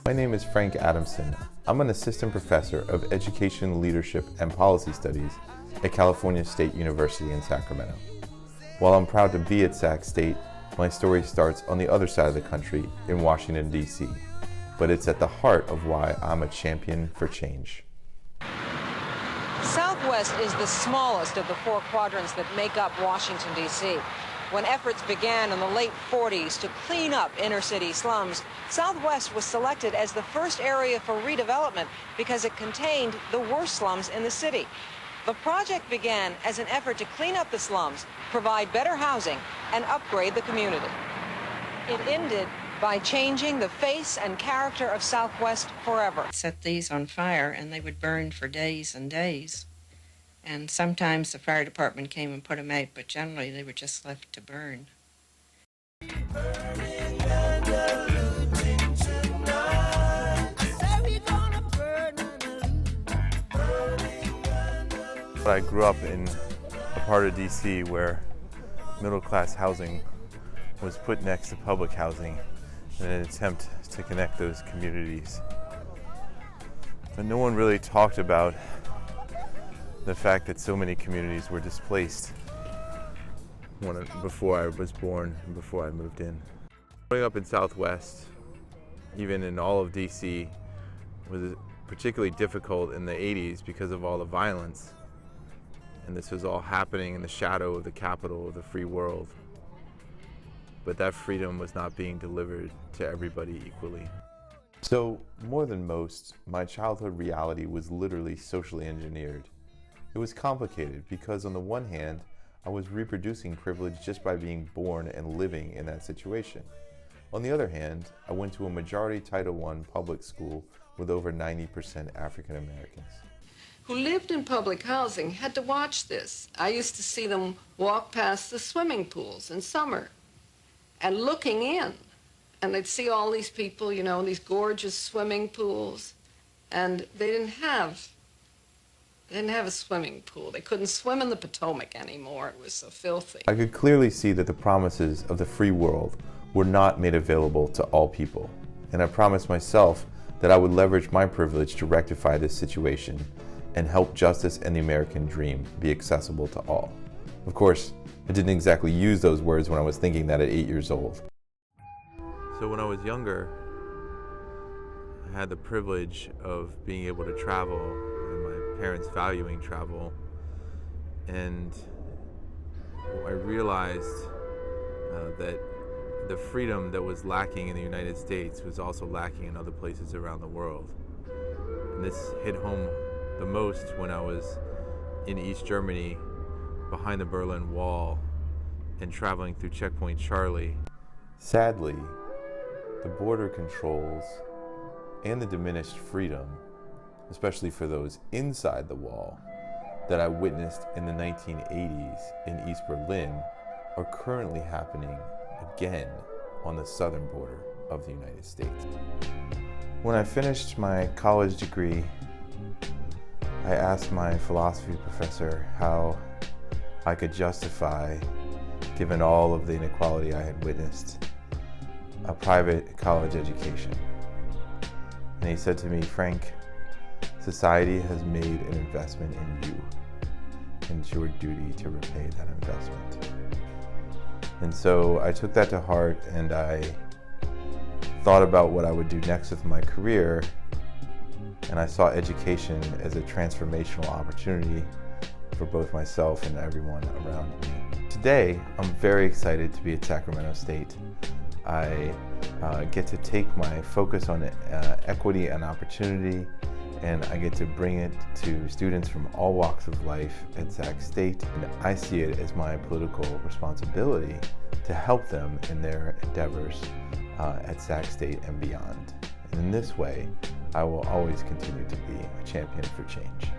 My name is Frank Adamson. I'm an assistant professor of Education, Leadership, and Policy Studies at California State University in Sacramento. While I'm proud to be at Sac State, my story starts on the other side of the country in Washington, D.C., but it's at the heart of why I'm a champion for change. Southwest is the smallest of the four quadrants that make up Washington, D.C. When efforts began in the late 40s to clean up inner-city slums, Southwest was selected as the first area for redevelopment because it contained the worst slums in the city. The project began as an effort to clean up the slums, provide better housing, and upgrade the community. It ended by changing the face and character of Southwest forever. Set these on fire and they would burn for days and days. And sometimes the fire department came and put them out, but generally they were just left to burn. I grew up in a part of D.C. where middle-class housing was put next to public housing in an attempt to connect those communities. But no one really talked about the fact that so many communities were displaced before I was born and before I moved in. Growing up in Southwest, even in all of D.C., was particularly difficult in the 80s because of all the violence. And this was all happening in the shadow of the capital of the free world. But that freedom was not being delivered to everybody equally. So, more than most, my childhood reality was literally socially engineered. It was complicated because on the one hand, I was reproducing privilege just by being born and living in that situation. On the other hand, I went to a majority Title I public school with over 90% African Americans. Who lived in public housing had to watch this. I used to see them walk past the swimming pools in summer and looking in. And they'd see all these people, you know, these gorgeous swimming pools. And they didn't have a swimming pool. They couldn't swim in the Potomac anymore. It was so filthy. I could clearly see that the promises of the free world were not made available to all people. And I promised myself that I would leverage my privilege to rectify this situation and help justice and the American dream be accessible to all. Of course, I didn't exactly use those words when I was thinking that at 8 years old. So when I was younger, I had the privilege of being able to travel and my parents valuing travel. And I realized that the freedom that was lacking in the United States was also lacking in other places around the world. And this hit home the most when I was in East Germany behind the Berlin Wall and traveling through Checkpoint Charlie. Sadly, the border controls and the diminished freedom, especially for those inside the wall, that I witnessed in the 1980s in East Berlin are currently happening again on the southern border of the United States. When I finished my college degree, I asked my philosophy professor how I could justify, given all of the inequality I had witnessed, a private college education. And he said to me, "Frank, society has made an investment in you, and it's your duty to repay that investment." And so I took that to heart and I thought about what I would do next with my career. And I saw education as a transformational opportunity for both myself and everyone around me. Today, I'm very excited to be at Sacramento State. I get to take my focus on equity and opportunity, and I get to bring it to students from all walks of life at Sac State. And I see it as my political responsibility to help them in their endeavors at Sac State and beyond. And in this way, I will always continue to be a champion for change.